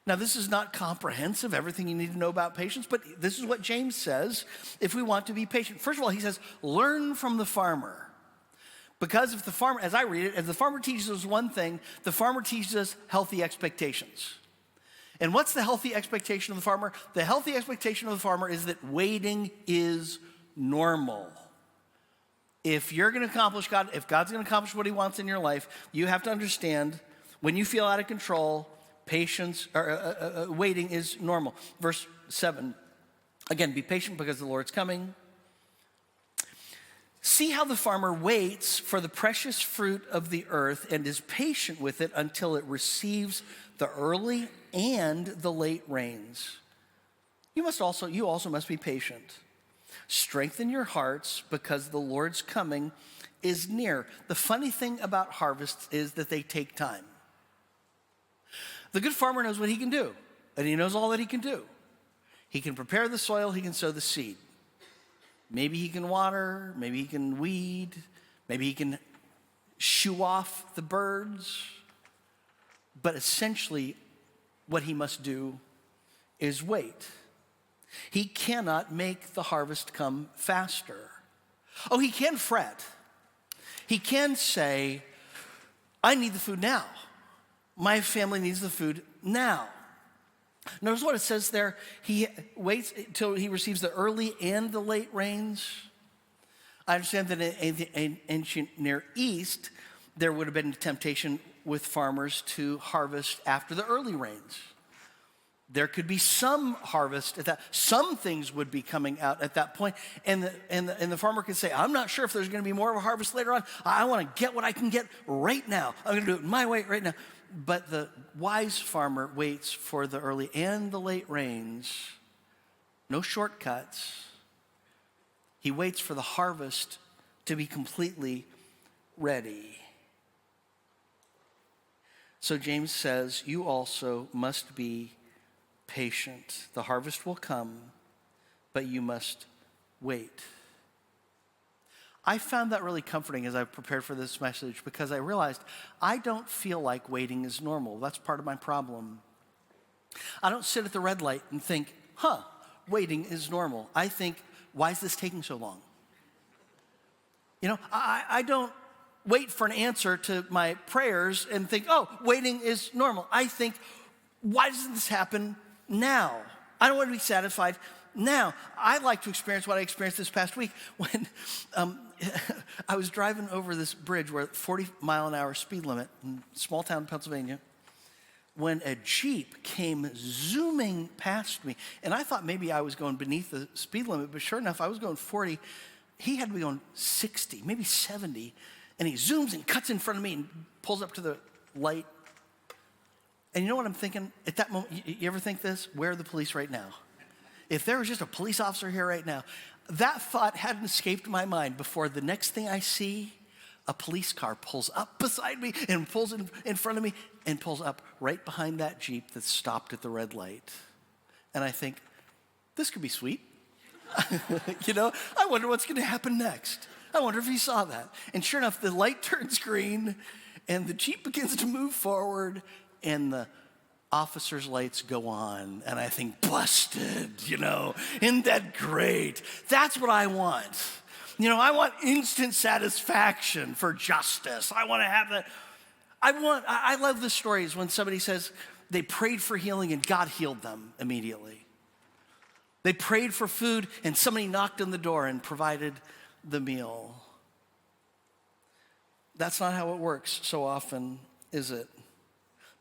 Now, this is not comprehensive, everything you need to know about patience, but this is what James says if we want to be patient. First of all, he says, learn from the farmer. Because if the farmer, as I read it, if the farmer teaches us one thing, the farmer teaches us healthy expectations. And what's the healthy expectation of the farmer? The healthy expectation of the farmer is that waiting is normal. If you're going to accomplish God, if God's going to accomplish what he wants in your life, you have to understand when you feel out of control, patience, or waiting is normal. Verse 7, again, be patient because the Lord's coming. See how the farmer waits for the precious fruit of the earth and is patient with it until it receives the early and the late rains. You also must be patient. Strengthen your hearts because the Lord's coming is near. The funny thing about harvests is that they take time. The good farmer knows what he can do, and he knows all that he can do. He can prepare the soil, he can sow the seed. Maybe he can water, maybe he can weed, maybe he can shoo off the birds. But essentially, what he must do is wait. He cannot make the harvest come faster. Oh, he can fret. He can say, I need the food now. My family needs the food now. Notice what it says there. He waits until he receives the early and the late rains. I understand that in the ancient Near East, there would have been a temptation with farmers to harvest after the early rains. There could be some harvest at that. Some things would be coming out at that point, and the farmer could say, "I'm not sure if there's going to be more of a harvest later on. I want to get what I can get right now. I'm going to do it my way right now." But the wise farmer waits for the early and the late rains. No shortcuts. He waits for the harvest to be completely ready. So James says, you also must be patient. The harvest will come, but you must wait. I found that really comforting as I prepared for this message because I realized I don't feel like waiting is normal. That's part of my problem. I don't sit at the red light and think, waiting is normal. I think, why is this taking so long? I don't wait for an answer to my prayers and think, waiting is normal. I think, why doesn't this happen now? I don't want to be satisfied now. I like to experience what I experienced this past week when I was driving over this bridge where 40-mile-an-hour speed limit in small town Pennsylvania, when a Jeep came zooming past me. And I thought maybe I was going beneath the speed limit, but sure enough, I was going 40. He had to be going 60, maybe 70. And he zooms and cuts in front of me and pulls up to the light. And you know what I'm thinking? At that moment, you ever think this? Where are the police right now? If there was just a police officer here right now, that thought hadn't escaped my mind before the next thing I see, a police car pulls up beside me and pulls in front of me and pulls up right behind that Jeep that stopped at the red light. And I think, this could be sweet. I wonder what's going to happen next. I wonder if he saw that. And sure enough, the light turns green and the Jeep begins to move forward and the officer's lights go on, and I think, busted, isn't that great? That's what I want. I want instant satisfaction for justice. I want to have that. I love the stories when somebody says they prayed for healing and God healed them immediately. They prayed for food and somebody knocked on the door and provided the meal. That's not how it works so often, is it?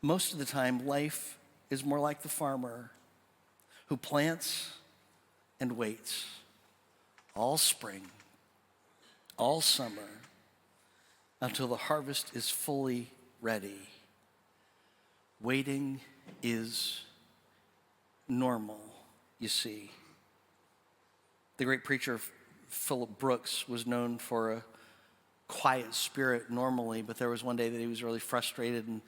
Most of the time, life is more like the farmer who plants and waits all spring, all summer, until the harvest is fully ready. Waiting is normal, you see. The great preacher Philip Brooks was known for a quiet spirit normally, but there was one day that he was really frustrated and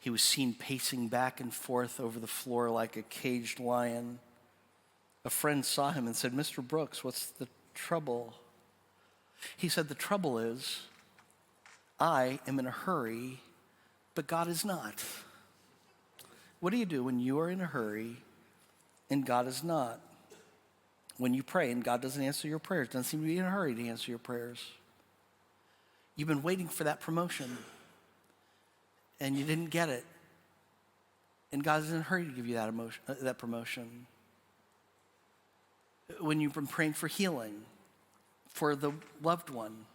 he was seen pacing back and forth over the floor like a caged lion. A friend saw him and said, "Mr. Brooks, what's the trouble?" He said, "The trouble is, I am in a hurry, but God is not." What do you do when you are in a hurry and God is not? When you pray and God doesn't answer your prayers, doesn't seem to be in a hurry to answer your prayers. You've been waiting for that promotion and you didn't get it. And God is in a hurry to give you that promotion. When you've been praying for healing for the loved one,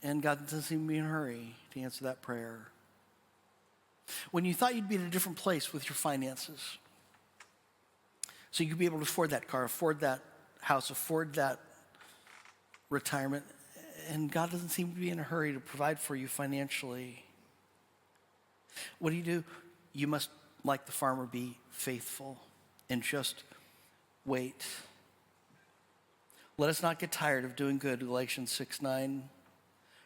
and God doesn't seem to be in a hurry to answer that prayer. When you thought you'd be in a different place with your finances, so you could be able to afford that car, afford that house, afford that retirement, and God doesn't seem to be in a hurry to provide for you financially. What do? You must, like the farmer, be faithful and just wait. Let us not get tired of doing good, Galatians 6:9,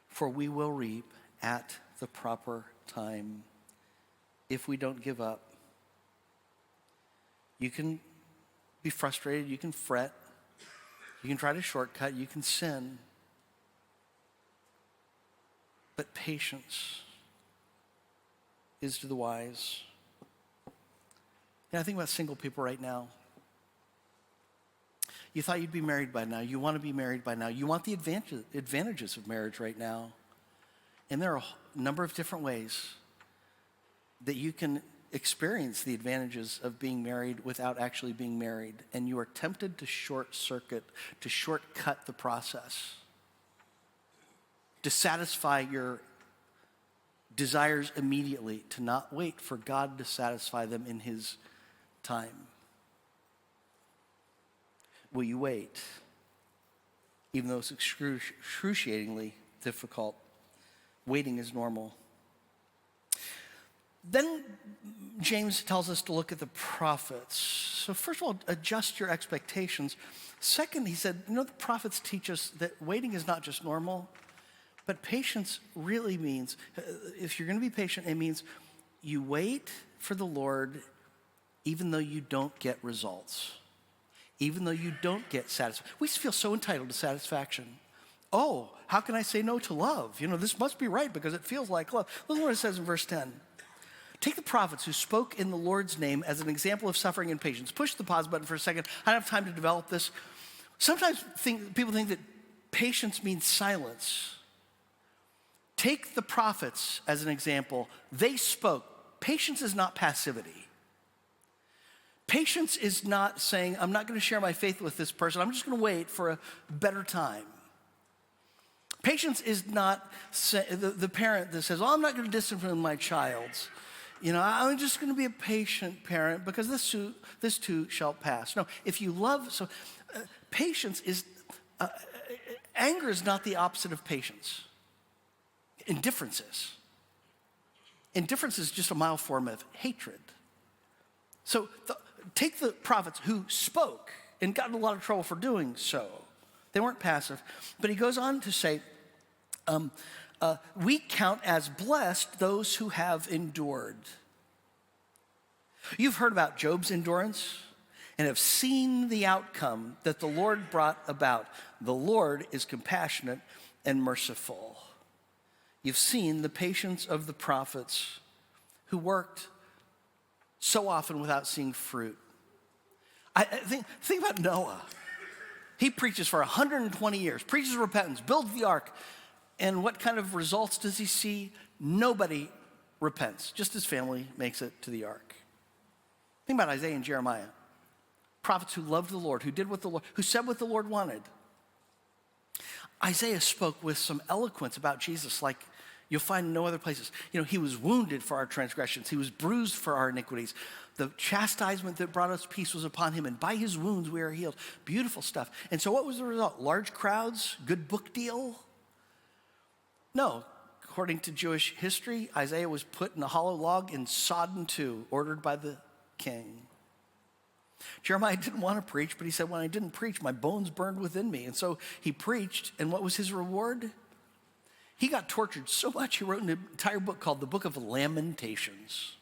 for we will reap at the proper time if we don't give up. You can be frustrated, you can fret, you can try to shortcut, you can sin. But patience is to the wise. And I think about single people right now. You thought you'd be married by now. You want to be married by now. You want the advantages of marriage right now. And there are a number of different ways that you can experience the advantages of being married without actually being married. And you are tempted to shortcut the process, to satisfy your desires immediately, to not wait for God to satisfy them in his time. Will you wait? Even though it's excruciatingly difficult, waiting is normal. Then James tells us to look at the prophets. So first of all, adjust your expectations. Second, he said, the prophets teach us that waiting is not just normal, but patience really means, if you're going to be patient, it means you wait for the Lord even though you don't get results, even though you don't get satisfaction. We feel so entitled to satisfaction. Oh, how can I say no to love? This must be right because it feels like love. Look what it says in verse 10. Take the prophets who spoke in the Lord's name as an example of suffering and patience. Push the pause button for a second. I don't have time to develop this. Sometimes people think that patience means silence. Take the prophets as an example. They spoke. Patience is not passivity. Patience is not saying, I'm not going to share my faith with this person. I'm just going to wait for a better time. Patience is not the parent that says, I'm not going to discipline my child. I'm just going to be a patient parent because this too shall pass. No, if you love, patience is, anger is not the opposite of patience. Indifference is. Indifference is just a mild form of hatred. So take the prophets who spoke and got in a lot of trouble for doing so. They weren't passive. But he goes on to say, we count as blessed those who have endured. You've heard about Job's endurance and have seen the outcome that the Lord brought about. The Lord is compassionate and merciful. You've seen the patience of the prophets who worked so often without seeing fruit. I think about Noah. He preaches for 120 years, preaches repentance, builds the ark. And what kind of results does he see? Nobody repents. Just his family makes it to the ark. Think about Isaiah and Jeremiah. Prophets who loved the Lord, who said what the Lord wanted. Isaiah spoke with some eloquence about Jesus like you'll find in no other places. He was wounded for our transgressions. He was bruised for our iniquities. The chastisement that brought us peace was upon him, and by his wounds we are healed. Beautiful stuff. And so what was the result? Large crowds? Good book deal? No. According to Jewish history, Isaiah was put in a hollow log and sawed in two, ordered by the king. Jeremiah didn't want to preach, but he said, when I didn't preach, my bones burned within me. And so he preached, and what was his reward? He got tortured so much, he wrote an entire book called the Book of Lamentations.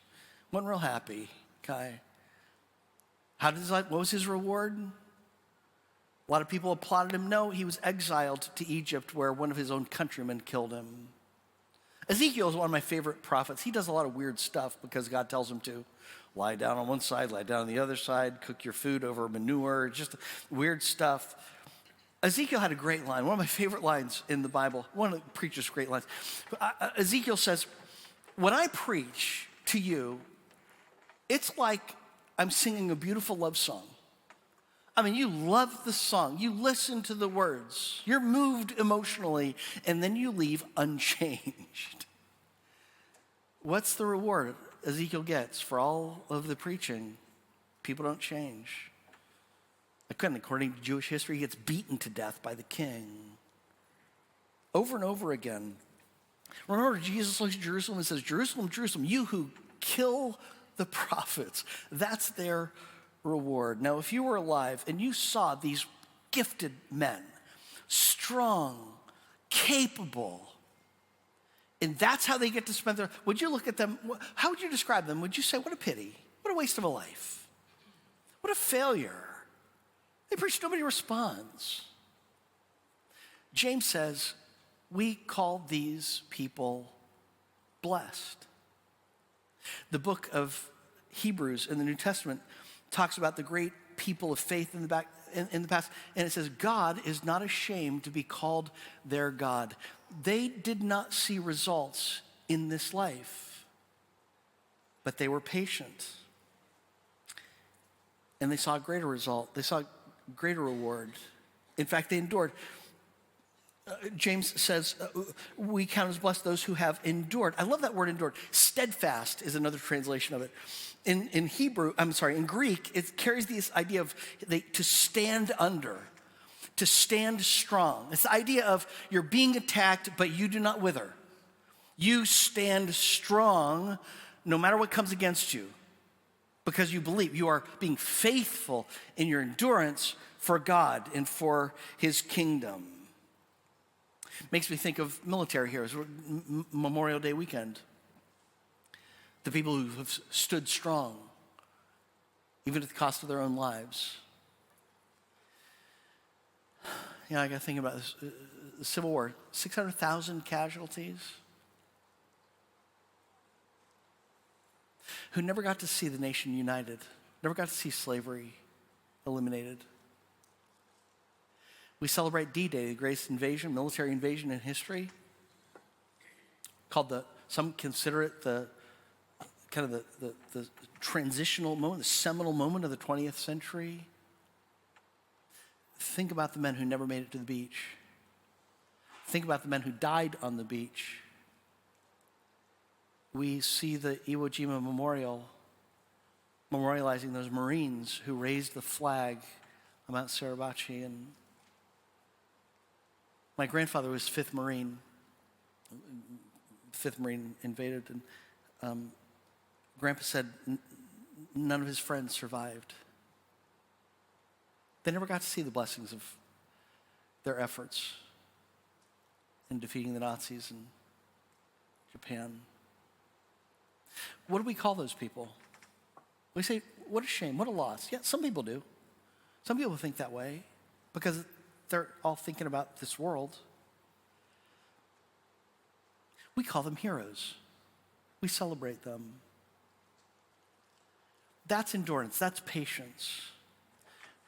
Wasn't real happy, okay? What was his reward? A lot of people applauded him. No, he was exiled to Egypt where one of his own countrymen killed him. Ezekiel is one of my favorite prophets. He does a lot of weird stuff because God tells him to. Lie down on one side, lie down on the other side, cook your food over manure, just weird stuff. Ezekiel had a great line, one of my favorite lines in the Bible, one of the preacher's great lines. Ezekiel says, when I preach to you, it's like I'm singing a beautiful love song. I mean, you love the song, you listen to the words, you're moved emotionally, and then you leave unchanged. What's the reward Ezekiel gets for all of the preaching? People don't change. According to Jewish history, he gets beaten to death by the king. Over and over again. Remember, Jesus looks at Jerusalem and says, Jerusalem, Jerusalem, you who kill the prophets. That's their reward. Now, if you were alive and you saw these gifted men, strong, capable, and that's how they get to spend their, would you look at them, how would you describe them? Would you say, what a pity, what a waste of a life, what a failure? They preach, nobody responds. James says, we call these people blessed. The book of Hebrews in the New Testament talks about the great people of faith in the past, and it says, God is not ashamed to be called their God. They did not see results in this life, but they were patient. And they saw a greater result. They saw a greater reward. In fact, they endured. James says, we count as blessed those who have endured. I love that word endured. Steadfast is another translation of it. In Greek, it carries this idea of to stand under, to stand strong. It's the idea of you're being attacked, but you do not wither. You stand strong no matter what comes against you because you believe. You are being faithful in your endurance for God and for his kingdom. Makes me think of military heroes. Memorial Day weekend. The people who have stood strong, even at the cost of their own lives. You know, I got to think about this. The Civil War, 600,000 casualties. Who never got to see the nation united, never got to see slavery eliminated. We celebrate D-Day, the greatest invasion, military invasion in history. Some consider it the transitional moment, the seminal moment of the 20th century. Think about the men who never made it to the beach. Think about the men who died on the beach. We see the Iwo Jima Memorial memorializing those Marines who raised the flag on Mount Suribachi. And my grandfather was 5th Marine. 5th Marine invaded, and Grandpa said none of his friends survived. They never got to see the blessings of their efforts in defeating the Nazis in Japan. What do we call those people? We say, what a shame, what a loss. Yeah, some people do. Some people think that way because they're all thinking about this world. We call them heroes. We celebrate them. That's endurance, that's patience.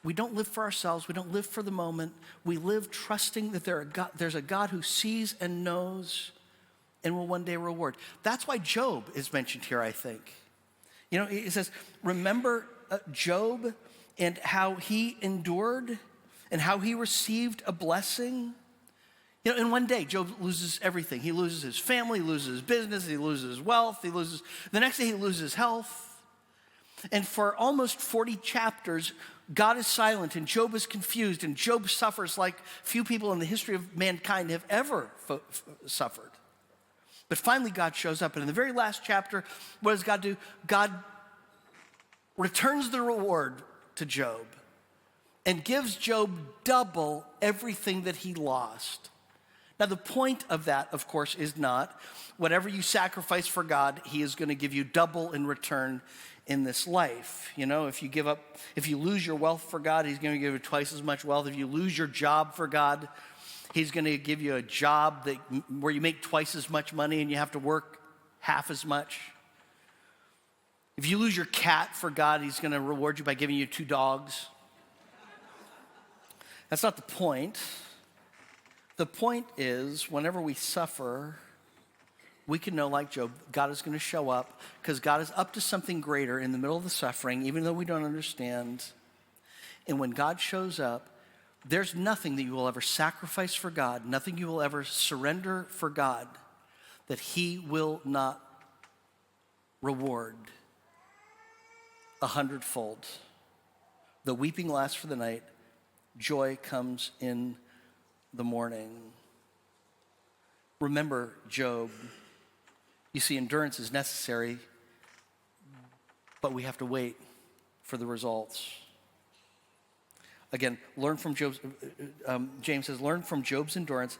We don't live for ourselves, we don't live for the moment. We live trusting that there's a God who sees and knows and will one day reward. That's why Job is mentioned here, I think. You know, it says, remember Job and how he endured and how he received a blessing. You know, in one day, Job loses everything. He loses his family, he loses his business, he loses his wealth, the next day he loses health. And for almost 40 chapters, God is silent and Job is confused and Job suffers like few people in the history of mankind have ever suffered. But finally God shows up, and in the very last chapter, what does God do? God returns the reward to Job and gives Job double everything that he lost. Now the point of that, of course, is not whatever you sacrifice for God, he is going to give you double in return in this life. You know, if you lose your wealth for God, he's going to give you twice as much wealth. If you lose your job for God, He's going to give you a job where you make twice as much money and you have to work half as much. If you lose your cat for God, he's going to reward you by giving you 2 dogs. That's not the point. The point is, whenever we suffer, we can know, like Job, God is going to show up because God is up to something greater in the middle of the suffering, even though we don't understand. And when God shows up, there's nothing that you will ever sacrifice for God, nothing you will ever surrender for God, that he will not reward 100-fold. The weeping lasts for the night, joy comes in the morning. Remember Job. You see, endurance is necessary, but we have to wait for the results. Again, learn from Job's, James says, learn from Job's endurance.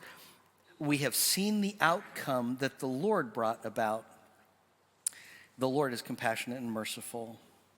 We have seen the outcome that the Lord brought about. The Lord is compassionate and merciful.